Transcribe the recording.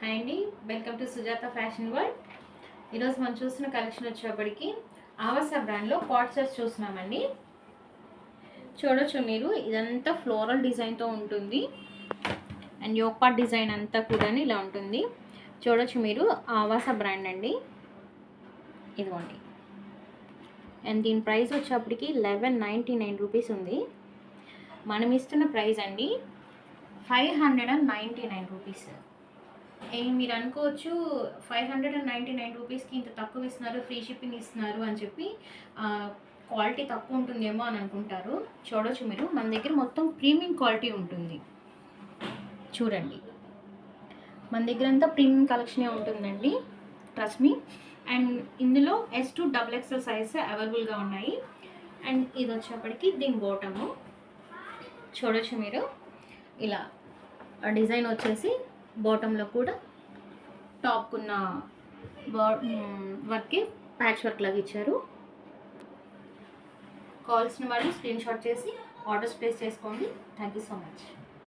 Hi అండి, welcome to Sujatha fashion world. ఈరోజు మనం చూస్తున్న కలెక్షన్ వచ్చేప్పటికి ఆవాస బ్రాండ్లో పాట్ సెట్స్ చూస్తున్నామండి. చూడొచ్చు మీరు, ఇదంతా ఫ్లోరల్ డిజైన్తో ఉంటుంది అండ్ యోక్ పార్ట్ డిజైన్ అంతా కూడా ఇలా ఉంటుంది. చూడొచ్చు మీరు, ఆవాస బ్రాండ్ అండి, ఇదిగోండి. అండ్ దీని ప్రైస్ వచ్చేప్పటికి 1199 రూపీస్ ఉంది. మనం ఇస్తున్న ప్రైస్ అండి 599 రూపీస్. మీరు అనుకోవచ్చు 599 రూపీస్కి ఇంత తక్కువ ఇస్తున్నారు, ఫ్రీ షిప్పింగ్ ఇస్తున్నారు అని చెప్పి క్వాలిటీ తక్కువ ఉంటుందేమో అని అనుకుంటారు. చూడొచ్చు మీరు, మన దగ్గర మొత్తం ప్రీమియం క్వాలిటీ ఉంటుంది. చూడండి, మన దగ్గర అంతా ప్రీమియం కలెక్షనే ఉంటుందండి, ట్రస్ట్ మీ. అండ్ ఇందులో S2 XXL సైజ్ అవైలబుల్గా ఉన్నాయి. అండ్ ఇది వచ్చేప్పటికి దీని బాటము చూడొచ్చు మీరు, ఇలా డిజైన్ వచ్చేసి బాటంలో కూడా టాప్కున్న వర్క్కి ప్యాచ్ వర్క్ లాగా ఇచ్చారు. కావాల్సిన వాళ్ళు స్క్రీన్ షాట్ చేసి ఆర్డర్స్ ప్లేస్ చేసుకోండి. Thank you so much.